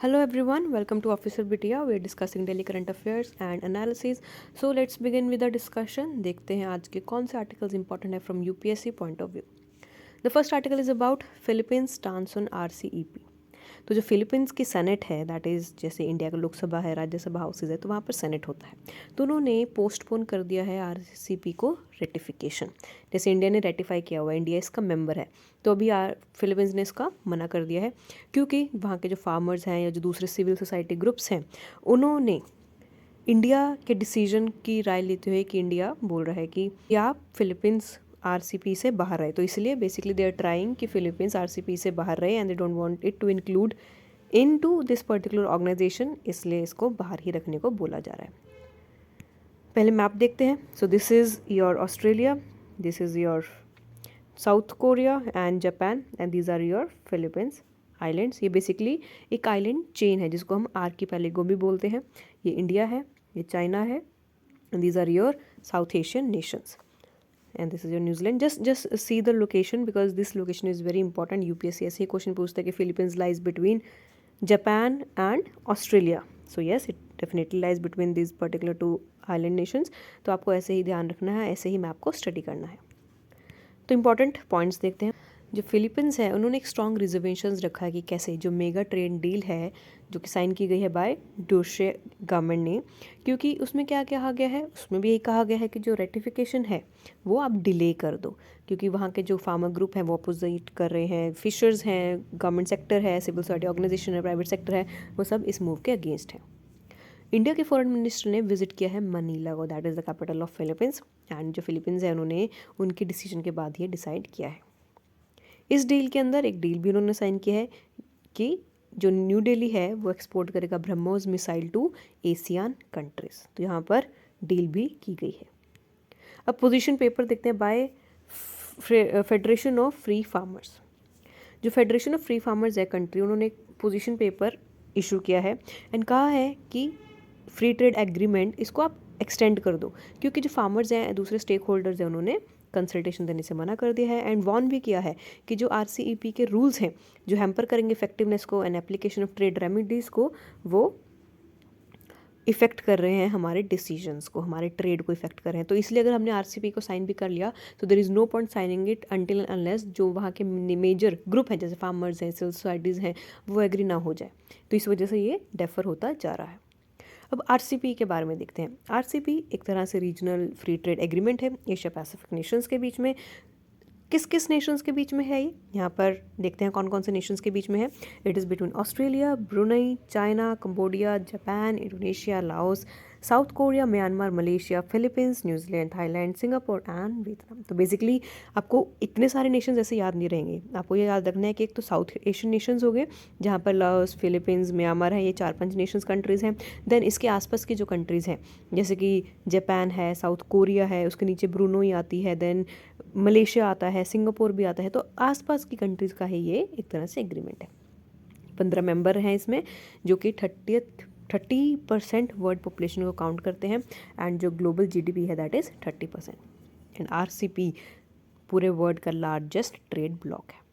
Hello everyone, welcome to Officer Bitia. We are discussing daily current affairs and analysis. So let's begin with the discussion. देखते हैं आज के कौन से articles important है from UPSC point of view. The first article is about Philippines stance on RCEP. तो जो Philippines की सेनेट है दैट इज़ जैसे इंडिया का लोकसभा है राज्यसभा हाउसेज है तो वहाँ पर सेनेट होता है तो उन्होंने पोस्टपोन कर दिया है आरसीईपी को रेटिफिकेशन। जैसे इंडिया ने रेटिफाई किया हुआ है, इंडिया इसका मेंबर है, तो अभी फिलीपींस ने इसका मना कर दिया है क्योंकि वहाँ के जो फार्मर्स हैं या जो दूसरे सिविल सोसाइटी ग्रुप्स हैं उन्होंने इंडिया के डिसीजन की राय लेते हुए कि इंडिया बोल रहा है कि आप फिलीपींस आरसीपी से बाहर रहे, तो इसलिए बेसिकली दे आर ट्राइंग कि फिलीपींस आरसीपी से बाहर रहे and they don't want it to include into this particular organisation, इसलिए इसको बाहर ही रखने को बोला जा रहा है। पहले मैप देखते हैं। So this is your Australia, this is your South Korea and Japan and these are your Philippines islands. ये बेसिकली एक आइलैंड चेन है जिसको हम आर्कीपेलागो भी बोलते हैं। ये इंडिया है, ये चाइना है and these are your South Asian nations and this is your New Zealand. Just see the location because this location is very important. UPSC ऐसे ही क्वेश्चन पूछता है कि Philippines lies between Japan and Australia. So yes, it definitely lies between these particular two island nations. तो आपको ऐसे ही ध्यान रखना है, ऐसे ही मैप को स्टडी करना है। तो इम्पॉर्टेंट पॉइंट्स देखते हैं। जो फिलीपींस है उन्होंने एक स्ट्रॉन्ग रिजर्वेशंस रखा है कि कैसे जो मेगा ट्रेड डील है जो कि साइन की गई है बाय डोशे गवर्नमेंट ने, क्योंकि उसमें क्या कहा गया है, उसमें भी यही कहा गया है कि जो रेटिफिकेशन है वो आप डिले कर दो क्योंकि वहाँ के जो फार्मर ग्रुप हैं वो अपोजिट कर रहे हैं, फिशर्स हैं, गवर्नमेंट सेक्टर है, सिविल सोसाइटी ऑर्गेनाइजेशन है, प्राइवेट सेक्टर है, वो सब इस मूव के अगेंस्ट हैं। इंडिया के फॉरेन मिनिस्टर ने विजिट किया है मनीला को, that is the capital of Philippines, and जो फिलीपींस है उन्होंने उनके डिसीजन के बाद ये डिसाइड किया है। इस डील के अंदर एक डील भी उन्होंने साइन किया है कि जो न्यू दिल्ली है वो एक्सपोर्ट करेगा BrahMos missile to Asian countries, तो यहाँ पर डील भी की गई है। अब पोजीशन पेपर देखते हैं by Federation of Free Farmers. जो फेडरेशन ऑफ फ्री फार्मर्स है कंट्री, उन्होंने एक पोजीशन पेपर इशू किया है एंड कहा है कि फ्री ट्रेड एग्रीमेंट इसको आप एक्सटेंड कर दो क्योंकि जो फार्मर्स हैं दूसरे स्टेक होल्डर्स हैं उन्होंने कंसल्टेशन देने से मना कर दिया है एंड वॉर्न भी किया है कि जो आरसीईपी के रूल्स हैं जो हैम्पर करेंगे इफेक्टिवनेस को and application of trade remedies को, वो इफ़ेक्ट कर रहे हैं हमारे डिसीजंस को, हमारे ट्रेड को इफेक्ट कर रहे हैं। तो इसलिए अगर हमने आरसीईपी को साइन भी कर लिया तो there is no point signing it until unless जो वहाँ के मेजर ग्रुप हैं जैसे फार्मर्स हैं, सिविल सोसाइटीज़ हैं, वो एग्री ना हो जाए, तो इस वजह से ये डेफर होता जा रहा है। अब आरसीईपी के बारे में देखते हैं। आरसीईपी एक तरह से रीजनल फ्री ट्रेड एग्रीमेंट है एशिया पैसिफिक नेशंस के बीच में। किस किस नेशंस के बीच में है ये, यहाँ पर देखते हैं कौन कौन से नेशंस के बीच में है। It is between Australia, Brunei, China, Cambodia, Japan, Indonesia, Laos, south Korea, Myanmar, Malaysia, Philippines, New Zealand, Thailand, Singapore and Vietnam. तो बेसिकली आपको इतने सारे नेशंस ऐसे याद नहीं रहेंगे, आपको ये याद रखना है कि एक तो साउथ एशियन नेशंस हो गए जहाँ पर लाओस, फिलीपींस, म्यांमार है, ये 4-5 नेशंस कंट्रीज़ हैं। देन इसके आसपास की जो कंट्रीज़ हैं जैसे कि जापान है, साउथ कोरिया है, उसके नीचे ब्रुनई आती है, देन मलेशिया आता है, सिंगापुर भी आता है, तो आसपास की कंट्रीज़ का है ये एक तरह से एग्रीमेंट है। 15 मेंबर हैं इसमें जो कि 30% वर्ल्ड पॉपुलेशन को काउंट करते हैं एंड जो ग्लोबल जीडीपी है दैट इज़ 30%। एंड आरसीईपी पूरे वर्ल्ड का लार्जेस्ट ट्रेड ब्लॉक है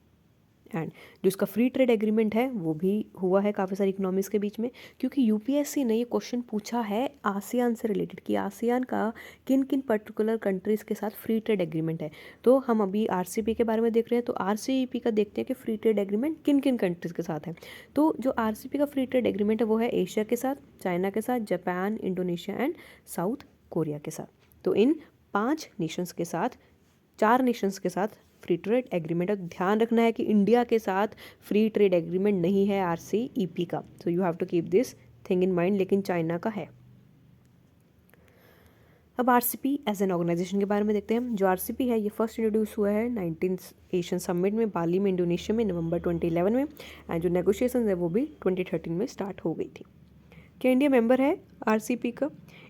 एंड जो इसका फ्री ट्रेड एग्रीमेंट है वो भी हुआ है काफ़ी सारी इकोनॉमीज़ के बीच में, क्योंकि यूपीएससी ने ये क्वेश्चन पूछा है आसियान से रिलेटेड कि आसियान का किन किन पर्टिकुलर कंट्रीज़ के साथ फ्री ट्रेड एग्रीमेंट है। तो हम अभी आरसीईपी के बारे में देख रहे हैं, तो आरसीईपी का देखते हैं कि फ्री ट्रेड एग्रीमेंट किन किन कंट्रीज़ के साथ है। तो जो आरसीईपी का फ्री ट्रेड एग्रीमेंट है वो है एशिया के साथ, चाइना के साथ, Japan, Indonesia and south Korea के साथ। तो इन 5 नेशंस के साथ, 4 नेशंस के साथ फ्री ट्रेड एग्रीमेंट है। ध्यान रखना है कि इंडिया के साथ फ्री ट्रेड एग्रीमेंट नहीं है आरसीईपी का, so you have to keep this thing in mind, लेकिन चाइना का है। अब आरसीईपी एज एन ऑर्गेनाइजेशन के बारे में देखते हैं। जो आरसीईपी है ये फर्स्ट इंट्रोड्यूस हुआ है 19th एशियन समिट में बाली में इंडोनेशिया में नवंबर 2011 में एंड जो नेगोशिएशन है वो भी 2013 में स्टार्ट हो गई थी। क्या इंडिया मेंबर है आरसीईपी का?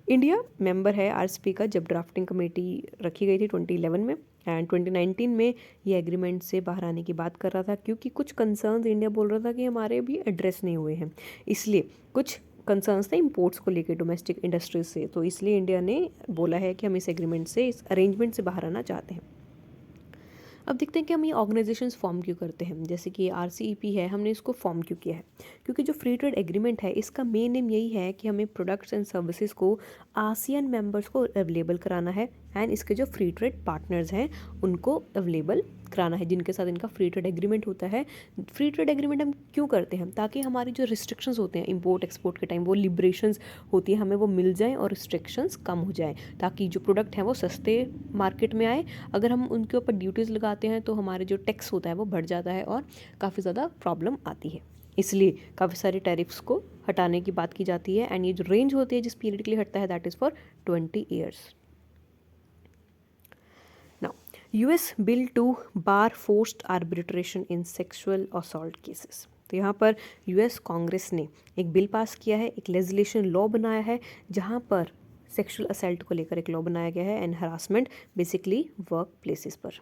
इंडिया मेंबर है आरसीईपी का जब ड्राफ्टिंग कमेटी रखी गई थी 2011 में एंड 2019 में ये एग्रीमेंट से बाहर आने की बात कर रहा था क्योंकि कुछ कंसर्न्स इंडिया बोल रहा था कि हमारे भी एड्रेस नहीं हुए हैं, इसलिए कुछ कंसर्न्स थे इंपोर्ट्स को लेकर डोमेस्टिक इंडस्ट्रीज से, तो इसलिए इंडिया ने बोला है कि हम इस एग्रीमेंट से, इस अरेंजमेंट से बाहर आना चाहते हैं। अब देखते हैं कि हम ये ऑर्गेनाइजेशंस फॉर्म क्यों करते हैं। जैसे कि RCEP है, हमने इसको फॉर्म क्यों किया है, क्योंकि जो फ्री ट्रेड एग्रीमेंट है इसका मेन एम यही है कि हमें प्रोडक्ट्स एंड सर्विसेज को आसियान मेंबर्स को अवेलेबल कराना है एंड इसके जो फ्री ट्रेड पार्टनर्स हैं उनको अवेलेबल कराना है जिनके साथ इनका फ्री ट्रेड एग्रीमेंट होता है। फ्री ट्रेड एग्रीमेंट हम क्यों करते हैं, ताकि हमारी जो रिस्ट्रिक्शंस होते हैं इंपोर्ट एक्सपोर्ट के टाइम वो लिबरेशंस होती है हमें वो मिल जाएं और रिस्ट्रिक्शंस कम हो जाएं, ताकि जो प्रोडक्ट हैं वो सस्ते मार्केट में आए। अगर हम उनके ऊपर ड्यूटीज़ लगाते हैं तो हमारे जो टैक्स होता है वो बढ़ जाता है और काफ़ी ज़्यादा प्रॉब्लम आती है। इसलिए काफ़ी सारे टैरिफ्स को हटाने की बात की जाती है एंड ये जो रेंज होती है जिस पीरियड के लिए हटता है that is for 20 years. Now, US bill to bar forced arbitration in sexual assault cases। तो यहाँ पर US कांग्रेस ने एक बिल पास किया है, एक लेजिस्लेशन लॉ बनाया है जहाँ पर सेक्सुअल असल्ट को लेकर एक लॉ बनाया गया है and harassment basically work places पर।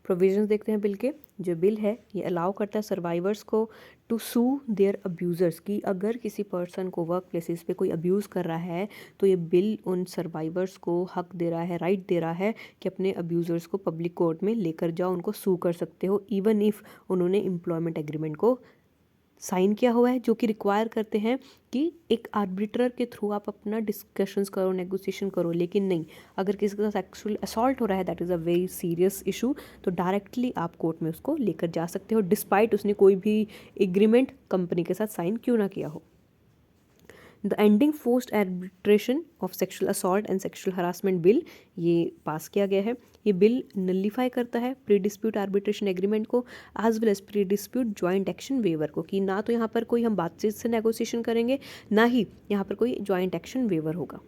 प्रोविजंस देखते हैं बिल के। जो बिल है ये अलाउ करता है सर्वाइवर्स को टू सू देयर अब्यूज़र्स की अगर किसी पर्सन को वर्क प्लेसेस पे कोई अब्यूज़ कर रहा है तो ये बिल उन सर्वाइवर्स को हक दे रहा है, राइट दे रहा है कि अपने अब्यूज़र्स को पब्लिक कोर्ट में लेकर जाओ, उनको सू कर सकते हो इवन इफ़ उन्होंने एम्प्लॉयमेंट एग्रीमेंट को साइन किया हुआ है, जो कि रिक्वायर करते हैं कि एक आर्बिट्रर के थ्रू आप अपना डिस्कशंस करो, नेगोशिएशन करो। लेकिन नहीं, अगर किसी के साथ सेक्सुअल असॉल्ट हो रहा है that is a very serious issue, तो डायरेक्टली आप कोर्ट में उसको लेकर जा सकते हो डिस्पाइट उसने कोई भी एग्रीमेंट कंपनी के साथ साइन क्यों ना किया हो। The ending forced arbitration of sexual assault and sexual harassment bill ये पास किया गया है। ये बिल नलिफाई करता है प्री डिस्प्यूट आर्बिट्रेशन एग्रीमेंट को as well as pre dispute joint action waiver को, कि ना तो यहाँ पर कोई हम बातचीत से नेगोशिएशन करेंगे ना ही यहाँ पर कोई जॉइंट एक्शन वेवर होगा।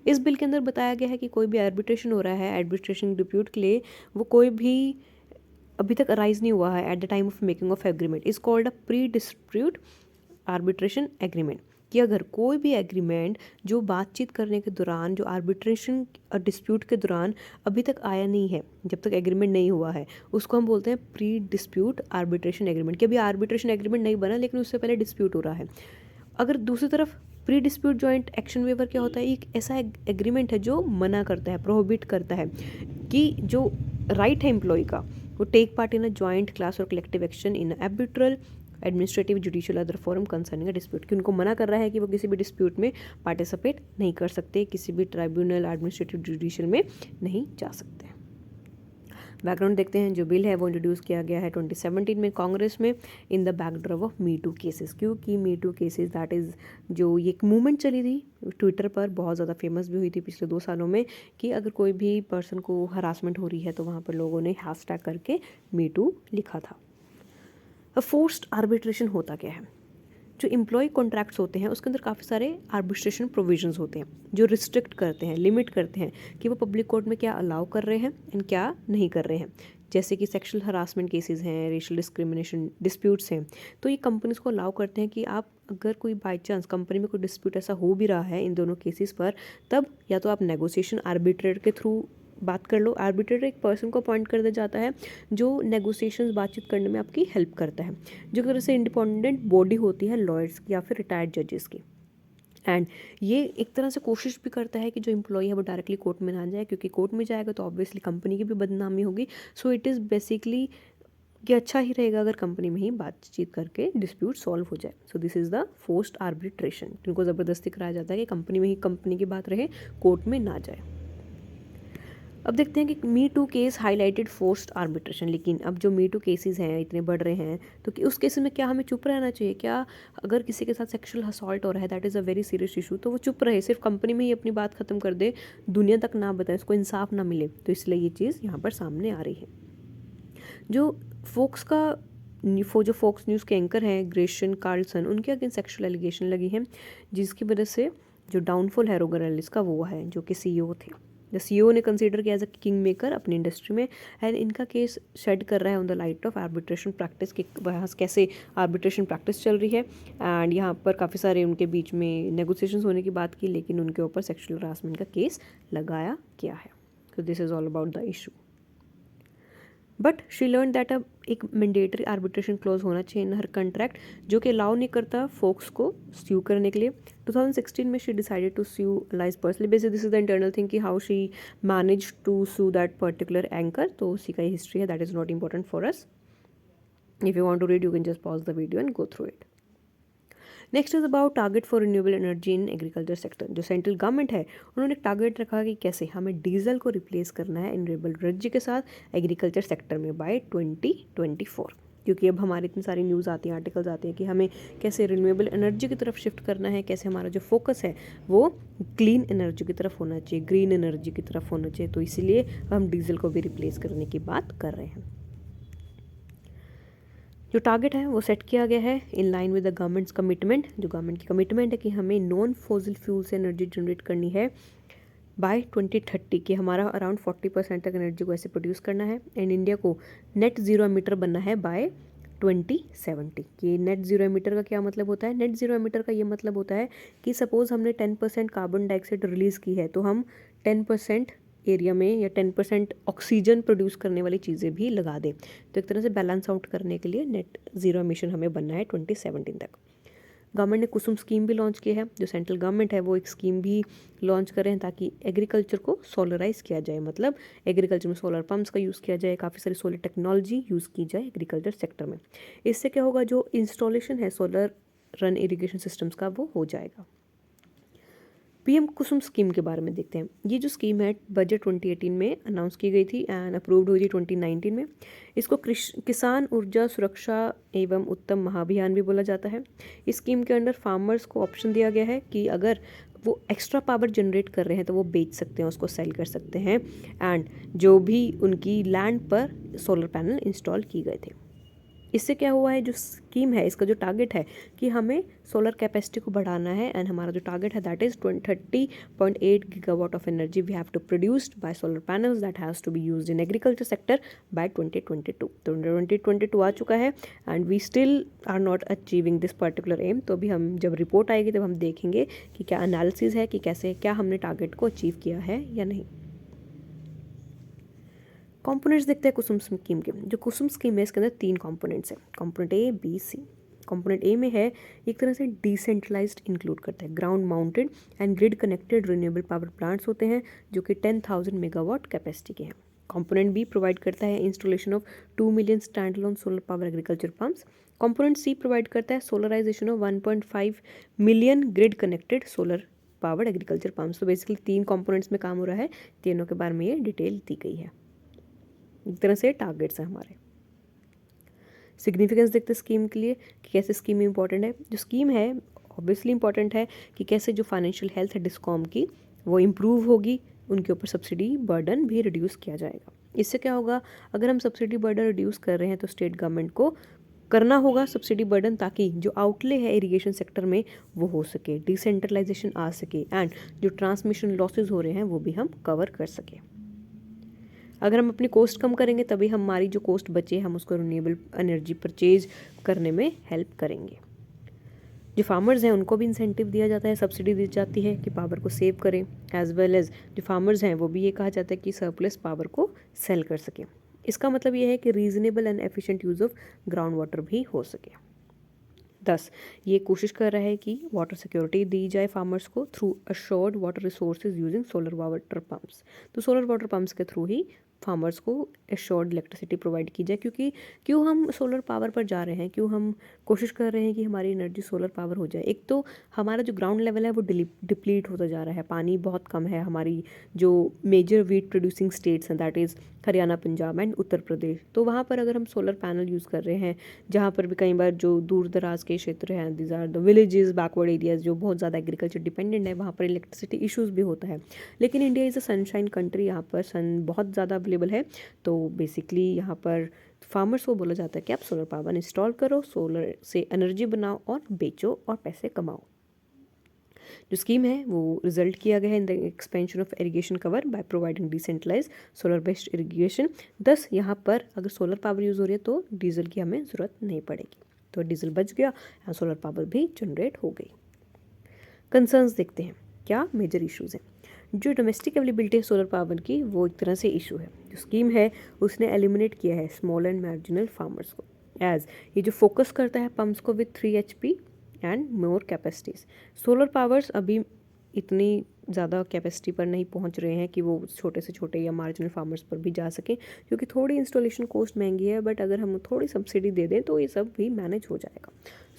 इस बिल के अंदर बताया गया है कि कोई भी आर्बिट्रेशन हो रहा है आर्बिट्रेशन डिप्यूट के लिए, वो कोई भी अभी तक अराइज नहीं हुआ है at the time of making of agreement is called a pre dispute arbitration agreement, कि अगर कोई भी एग्रीमेंट जो बातचीत करने के दौरान, जो आर्बिट्रेशन डिस्प्यूट के दौरान अभी तक आया नहीं है, जब तक एग्रीमेंट नहीं हुआ है, उसको हम बोलते हैं प्री डिस्प्यूट आर्बिट्रेशन एग्रीमेंट, कि अभी आर्बिट्रेशन एग्रीमेंट नहीं बना लेकिन उससे पहले डिस्प्यूट हो रहा है। अगर दूसरी तरफ pre dispute joint action waiver क्या होता है, एक ऐसा एग्रीमेंट है जो मना करता है, प्रोहिबिट करता है कि जो राइट है एम्प्लॉय का वो take part in a joint class और collective action in arbitral administrative judicial other forum concerning a dispute, कि उनको मना कर रहा है कि वो किसी भी डिस्प्यूट में पार्टिसिपेट नहीं कर सकते, किसी भी ट्राइब्यूनल एडमिनिस्ट्रेटिव जुडिशियल में नहीं जा सकते। बैकग्राउंड देखते हैं। जो बिल है वो इंट्रोड्यूस किया गया है 2017 में कांग्रेस में in the backdrop of me too cases, क्योंकि me too cases that is जो ये एक मूवमेंट चली थी ट्विटर पर, बहुत ज़्यादा फेमस भी हुई थी पिछले 2 सालों में, कि अगर कोई भी पर्सन को हरासमेंट हो रही है तो वहाँ पर लोगों ने हैशटैग करके मी टू लिखा था। फोर्स्ड आर्बिट्रेशन होता क्या है? जो एम्प्लॉय कॉन्ट्रैक्ट्स होते हैं उसके अंदर काफ़ी सारे आर्बिट्रेशन प्रोविजंस होते हैं जो रिस्ट्रिक्ट करते हैं, लिमिट करते हैं कि वो पब्लिक कोर्ट में क्या अलाउ कर रहे हैं एंड क्या नहीं कर रहे हैं। जैसे कि सेक्सुअल हरासमेंट केसेस हैं, रेशियल डिस्क्रिमिनेशन डिस्प्यूट्स हैं, तो ये कंपनीज को अलाउ करते हैं कि आप अगर कोई बाई चांस कंपनी में कोई डिस्प्यूट ऐसा हो भी रहा है इन दोनों केसेस पर, तब या तो आप नेगोशिएशन आर्बिट्रेटर के थ्रू बात कर लो। आर्बिट्रेटर एक पर्सन को अपॉइंट कर दिया जाता है जो नेगोशिएशंस बातचीत करने में आपकी हेल्प करता है, जो एक तरह से इंडिपेंडेंट बॉडी होती है लॉयर्स की या फिर रिटायर्ड जजेस की। एंड ये एक तरह से कोशिश भी करता है कि जो एम्प्लॉय है वो डायरेक्टली कोर्ट में ना जाए, क्योंकि कोर्ट में जाएगा तो ऑब्वियसली कंपनी की भी बदनामी होगी। सो इट इज़ बेसिकली कि अच्छा ही रहेगा अगर कंपनी में ही बातचीत करके डिस्प्यूट सॉल्व हो जाए। सो this is the forced arbitration, जिनको ज़बरदस्ती कराया जाता है कि कंपनी में ही कंपनी की बात रहे, कोर्ट में ना जाए। अब देखते हैं कि Me Too case highlighted forced arbitration, लेकिन अब जो मी टू केसेस हैं इतने बढ़ रहे हैं तो कि उस केस में क्या हमें चुप रहना चाहिए? क्या अगर किसी के साथ सेक्सुअल असॉल्ट हो रहा है that is a very serious issue, तो वो चुप रहे, सिर्फ कंपनी में ही अपनी बात खत्म कर दे, दुनिया तक ना बताए, उसको इंसाफ ना मिले? तो इसलिए ये चीज़ यहाँ पर सामने आ रही है। जो फोक्स न्यूज़ के एंकर हैं ग्रेशन कार्लसन, उनके अगेंस्ट सेक्सुअल एलिगेशन लगी हैं, जिसकी वजह से जो डाउनफॉल है रोगर एलिस का वो है, जो कि CEO थे। द CEO ने कंसीडर किया एज अ किंग मेकर अपनी इंडस्ट्री में, एंड इनका केस शेड कर रहा है on the light of arbitration practice, कि वहाँ कैसे आर्बिट्रेशन प्रैक्टिस चल रही है। एंड यहाँ पर काफ़ी सारे उनके बीच में नेगोशिएशंस होने की बात की, लेकिन उनके ऊपर सेक्सुअल हरासमेंट का केस लगाया गया है। So this is all about the issue. But she learn that अब एक मैंडेटरी आर्बिट्रेशन क्लॉज होना चाहिए इन हर कंट्रैक्ट, जो कि अलाउ नहीं करता फोक्स को स्यू करने के लिए। 2016 में शी डिसाइडेड टू स्यू अलाइज personally basis, this is the internal thing कि how she manage to sue that particular anchor, तो उसी का हिस्ट्री है, that is not important for us. If you want to read you can just pause the video and go through it. Next is about target for renewable energy in agriculture sector. जो central government है उन्होंने एक target रखा कि कैसे हमें diesel को replace करना है रिन्यूएबल एनर्जी के साथ एग्रीकल्चर सेक्टर में बाय 2024, क्योंकि अब हमारी इतनी सारी न्यूज़ आती हैं, आर्टिकल्स आते हैं कि हमें कैसे रिन्यूएबल एनर्जी की तरफ शिफ्ट करना है, कैसे हमारा जो फोकस है वो क्लीन एनर्जी की तरफ होना चाहिए, ग्रीन एनर्जी की तरफ होना चाहिए। तो इसीलिए हम डीजल को भी रिप्लेस करने की बात कर रहे हैं। जो टारगेट है वो सेट किया गया है in line with the governments commitment. जो गवर्नमेंट की कमिटमेंट है कि हमें नॉन फॉसिल फ्यूल से एनर्जी जनरेट करनी है बाय 2030, कि हमारा अराउंड 40% तक एनर्जी को ऐसे प्रोड्यूस करना है। एंड इंडिया को नेट जीरो एमिटर बनना है बाय 2070। कि नेट जीरो एमिटर का क्या मतलब होता है? नेट जीरो एमिटर का ये मतलब होता है कि सपोज हमने 10% कार्बन डाइऑक्साइड रिलीज़ की है, तो हम 10% एरिया में या 10% ऑक्सीजन प्रोड्यूस करने वाली चीज़ें भी लगा दें। तो एक तरह से बैलेंस आउट करने के लिए नेट ज़ीरो एमिशन हमें बनना है 2017 तक। गवर्नमेंट ने कुसुम स्कीम भी लॉन्च की है। जो सेंट्रल गवर्नमेंट है वो एक स्कीम भी लॉन्च कर रहे हैं ताकि एग्रीकल्चर को सोलराइज किया जाए, मतलब एग्रीकल्चर में सोलर पंप्स का यूज़ किया जाए, काफ़ी सारी सोलर टेक्नोलॉजी यूज़ की जाए एग्रीकल्चर सेक्टर में। इससे क्या होगा, जो इंस्टॉलेशन है सोलर रन इरिगेशन सिस्टम्स का वो हो जाएगा। पीएम कुसुम स्कीम के बारे में देखते हैं। ये जो स्कीम है बजट 2018 में अनाउंस की गई थी एंड अप्रूव्ड हुई थी 2019 में। इसको किसान ऊर्जा सुरक्षा एवं उत्तम महाअभियान भी बोला जाता है। इस स्कीम के अंडर फार्मर्स को ऑप्शन दिया गया है कि अगर वो एक्स्ट्रा पावर जनरेट कर रहे हैं तो वो बेच सकते हैं, उसको सेल कर सकते हैं, एंड जो भी उनकी लैंड पर सोलर पैनल इंस्टॉल किए गए थे। इससे क्या हुआ है, जो स्कीम है इसका जो टारगेट है कि हमें सोलर कैपेसिटी को बढ़ाना है, एंड हमारा जो टारगेट है that is 30.8 gigawatt of energy we have to produced by solar panels that has to be used in agriculture sector by 2022। तो 2022 आ चुका है and we still are not achieving this particular aim. तो अभी हम जब report आएगी तब हम देखेंगे कि क्या एनालिसिस है कि कैसे क्या हमने टारगेट को अचीव किया है या नहीं। कंपोनेंट्स देखते हैं कुसुम स्कीम के। जो कुसुम स्कीम है इसके अंदर 3 कंपोनेंट्स हैं, component A, B, C. Component A में है एक तरह से डिसेंट्रलाइज्ड इंक्लूड करता है, ground mounted and grid connected renewable power plants होते हैं जो कि 10,000 मेगावाट कैपेसिटी के हैं। कंपोनेंट बी प्रोवाइड करता है installation of 2 million stand alone solar power agriculture pumps. Component C provide करता है solarisation of 1.5 million grid connected solar power agriculture pumps. तो बेसिकली 3 कंपोनेंट्स में काम हो रहा है, तीनों के बारे में ये डिटेल दी गई है। एक तरह से टारगेट्स हैं हमारे। सिग्निफिकेंस देखते हैं स्कीम के लिए कि कैसे स्कीम इंपॉर्टेंट है। जो स्कीम है ऑब्वियसली इंपॉर्टेंट है कि कैसे जो फाइनेंशियल हेल्थ है डिस्कॉम की वो इम्प्रूव होगी, उनके ऊपर सब्सिडी बर्डन भी रिड्यूस किया जाएगा। इससे क्या होगा, अगर हम सब्सिडी बर्डन रिड्यूस कर रहे हैं तो स्टेट गवर्नमेंट को करना होगा सब्सिडी बर्डन, ताकि जो आउटले है इरिगेशन सेक्टर में वो हो सके, डिसेंट्रलाइजेशन आ सके, एंड जो ट्रांसमिशन लॉसेज हो रहे हैं वो भी हम कवर कर सकें। अगर हम अपनी कॉस्ट कम करेंगे तभी हमारी जो कॉस्ट बचे हम उसको रिन्यूएबल एनर्जी परचेज करने में हेल्प करेंगे। जो फार्मर्स हैं उनको भी इंसेंटिव दिया जाता है, सब्सिडी दी जाती है कि पावर को सेव करें, एज वेल एज जो फार्मर्स हैं वो भी ये कहा जाता है कि सरप्लस पावर को सेल कर सकें। इसका मतलब ये है कि reasonable and efficient use of ground water भी हो सके। 10 ये कोशिश कर रहा है कि वाटर सिक्योरिटी दी जाए फार्मर्स को through assured water resources using solar water pumps. तो सोलर वाटर पंप्स के थ्रू ही फार्मर्स को एश्योर्ड इलेक्ट्रिसिटी प्रोवाइड की जाए, क्योंकि क्यों हम सोलर पावर पर जा रहे हैं, क्यों हम कोशिश कर रहे हैं कि हमारी एनर्जी सोलर पावर हो जाए। एक तो हमारा जो ग्राउंड लेवल है वो डिप्लीट होता जा रहा है, पानी बहुत कम है। हमारी जो मेजर वीट प्रोड्यूसिंग स्टेट्स हैं that is Haryana, Punjab and Uttar Pradesh, तो वहाँ पर अगर हम सोलर पैनल यूज़ कर रहे हैं, जहाँ पर भी कई बार जो दूर दराज के क्षेत्र हैं, these are the villages, backward areas जो बहुत ज़्यादा एग्रीकल्चर डिपेंडेंट है, वहाँ पर इलेक्ट्रिसिटी इशूज़ भी होता है। लेकिन India is a sunshine country, यहाँ पर सन बहुत ज़्यादा अवेलेबल है। तो बेसिकली यहाँ पर फार्मर्स को बोला जाता है कि आप सोलर पावर इंस्टॉल करो, सोलर से एनर्जी बनाओ और बेचो और पैसे कमाओ। जो स्कीम है वो रिजल्ट किया गया है in the expansion of irrigation cover by providing decentralise solar based irrigation. 10 यहाँ पर अगर सोलर पावर यूज़ हो रही है तो डीजल की हमें ज़रूरत नहीं पड़ेगी, तो डीजल बच गया और सोलर पावर भी जनरेट हो गई। कंसर्न्स देखते हैं, क्या मेजर इश्यूज़ हैं। जो डोमेस्टिक अवेलेबिलिटी है सोलर पावर की वो एक तरह से इशू है। जो स्कीम है उसने एलिमिनेट किया है स्मॉल एंड मार्जिनल फार्मर्स को, एज ये जो फोकस करता है पम्प्स को with 3 HP and more capacities. Solar powers अभी इतनी ज़्यादा कैपेसिटी पर नहीं पहुंच रहे हैं कि वो छोटे से छोटे या मार्जिनल फार्मर्स पर भी जा सकें, क्योंकि थोड़ी इंस्टॉलेशन कॉस्ट महंगी है, बट अगर हम थोड़ी सब्सिडी दे दें तो ये सब भी मैनेज हो जाएगा।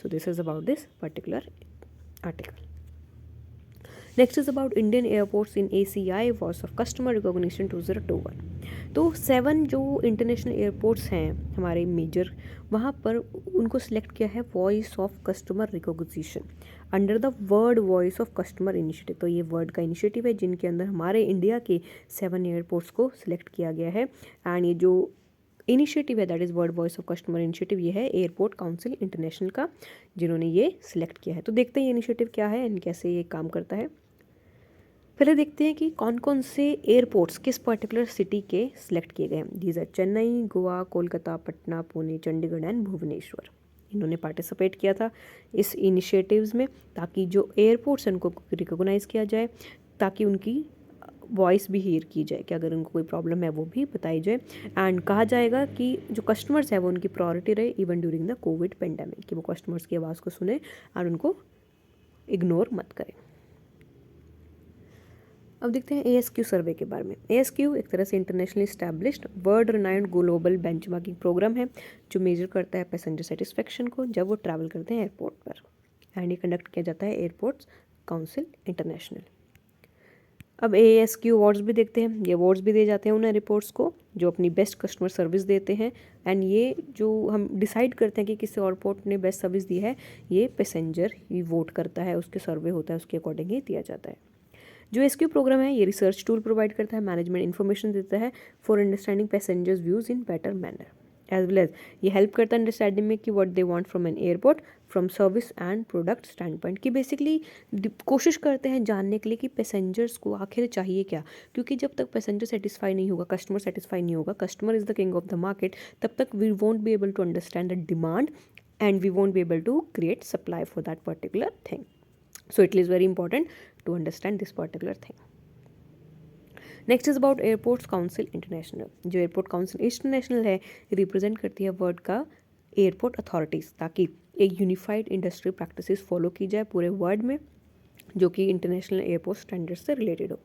सो this is about this particular article. Next is about Indian airports in ACI voice of customer recognition 2021। तो 7 जो इंटरनेशनल एयरपोर्ट्स हैं हमारे मेजर, वहाँ पर उनको सिलेक्ट किया है voice of customer recognition under the world voice of customer initiative. तो ये वर्ल्ड का इनिशिएटिव है जिनके अंदर हमारे इंडिया के 7 एयरपोर्ट्स को सिलेक्ट किया गया है। एंड ये जो इनिशिएटिव है that is world voice of customer initiative, ये है एयरपोर्ट काउंसिल इंटरनेशनल का जिन्होंने ये सिलेक्ट किया है। तो देखते हैं ये इनिशिएटिव क्या है एंड कैसे ये काम करता है। पहले देखते हैं कि कौन कौन से एयरपोर्ट्स किस पर्टिकुलर सिटी के सिलेक्ट किए गए हैं। These are Chennai, Goa, Kolkata, Patna, Pune, Chandigarh and Bhubaneswar. इन्होंने पार्टिसिपेट किया था इस इनिशिएटिव्स में ताकि जो एयरपोर्ट्स हैं उनको रिकॉग्नाइज़ किया जाए, ताकि उनकी वॉइस भी हीयर की जाए कि अगर उनको कोई प्रॉब्लम है वो भी बताई जाए। एंड कहा जाएगा कि जो कस्टमर्स है वो उनकी प्रायोरिटी रहे even during the Covid pandemic, कि वो कस्टमर्स की आवाज़ को सुने और उनको इग्नोर मत करें। अब देखते हैं ASQ सर्वे के बारे में। ASQ एक तरह से internationally established world renowned global benchmarking programme है जो मेजर करता है पैसेंजर सेटिस्फेक्शन को जब वो ट्रैवल करते हैं एयरपोर्ट पर। एंड ये कंडक्ट किया जाता है एयरपोर्ट्स काउंसिल इंटरनेशनल। अब ASQ अवार्ड्स भी देखते हैं। ये अवार्ड्स भी दिए जाते हैं उन एयरपोर्ट्स को जो अपनी बेस्ट कस्टमर सर्विस देते हैं। एंड ये जो हम डिसाइड करते हैं कि किस एयरपोर्ट ने बेस्ट सर्विस दी है, ये पैसेंजर ही वोट करता है, उसके सर्वे होता है, उसके अकॉर्डिंग ही दिया जाता है। जो SQ प्रोग्राम है ये रिसर्च टूल प्रोवाइड करता है, मैनेजमेंट इन्फॉर्मेशन देता है for understanding passengers views in better manner, as well as ये हेल्प करता है अंडरस्टैंडिंग में कि what they want from an airport from service and product stand point, की बेसिकली कोशिश करते हैं जानने के लिए कि पैसेंजर्स को आखिर चाहिए क्या। क्योंकि जब तक पैसेंजर सेटिस्फाई नहीं होगा, कस्टमर सेटिस्फाई नहीं होगा, customer is the king of the market, तब तक we won't be able to understand the demand and we won't be able to create supply for that particular thing. So it is very important to understand this particular thing. Next is about airports council international. जो airport Council international है represent करती है world का airport authorities, ताकि एक unified industry practices follow की जाए पूरे वर्ल्ड में जो कि इंटरनेशनल एयरपोर्ट स्टैंडर्ड से रिलेटेड हो।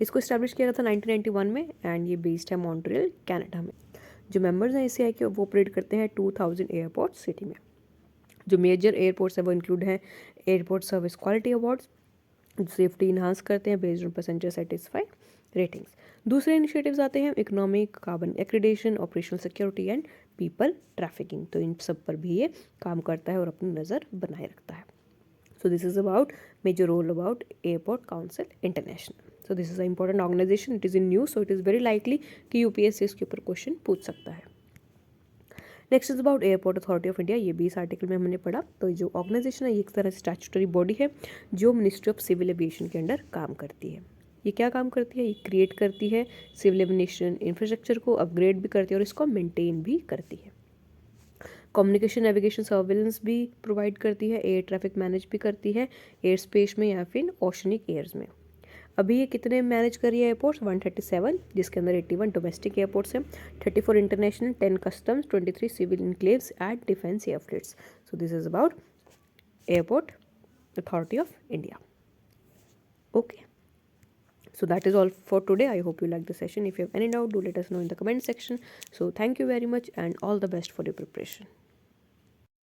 इसको इस्टेब्लिश किया गया था 1991 में एंड ये बेस्ड है मॉन्ट्रियल कनाडा में। जो मेंबर्स हैं ACI के वो ऑपरेट करते हैं 2000 एयरपोर्ट सिटी में। जो मेजर एयरपोर्ट्स है वो इंक्लूड है airport service quality awards, safety enhance करते हैं based on passenger satisfy ratings. दूसरे इनिशिएटिव्स आते हैं economic, carbon accreditation, operational security and people trafficking. तो इन सब पर भी ये काम करता है और अपनी नज़र बनाए रखता है। So this is about major role about Airport Council International. So this is a important organisation, it is in news, so it is very likely कि UPSC इसके ऊपर क्वेश्चन पूछ सकता है। Next is about airport authority of India. ये भी इस article में हमने पढ़ा। तो जो ऑर्गेनाइजेशन है ये एक तरह से स्टैट्यूटरी बॉडी है जो मिनिस्ट्री ऑफ सिविल एविएशन के अंडर काम करती है। ये क्या काम करती है? ये क्रिएट करती है सिविल एविएशन इंफ्रास्ट्रक्चर को, अपग्रेड भी करती है और इसको मेंटेन भी करती है। कम्युनिकेशन, नेविगेशन, सर्विलेंस भी प्रोवाइड करती है, एयर ट्रैफिक मैनेज भी करती है एयर स्पेस में या फिर ओशनिक एयर्स में। अभी ये कितने मैनेज कर रही है एयरपोर्ट्स? 137, जिसके अंदर 81 डोमेस्टिक एयरपोर्ट्स हैं, 34 international, 10 customs, 23 civil enclaves at defence airfields. So this is about airport authority of India. Okay, so that is all for today. I hope you liked the session. If you have any doubt, do let us know in the comment section. So thank you very much and all the best for your preparation.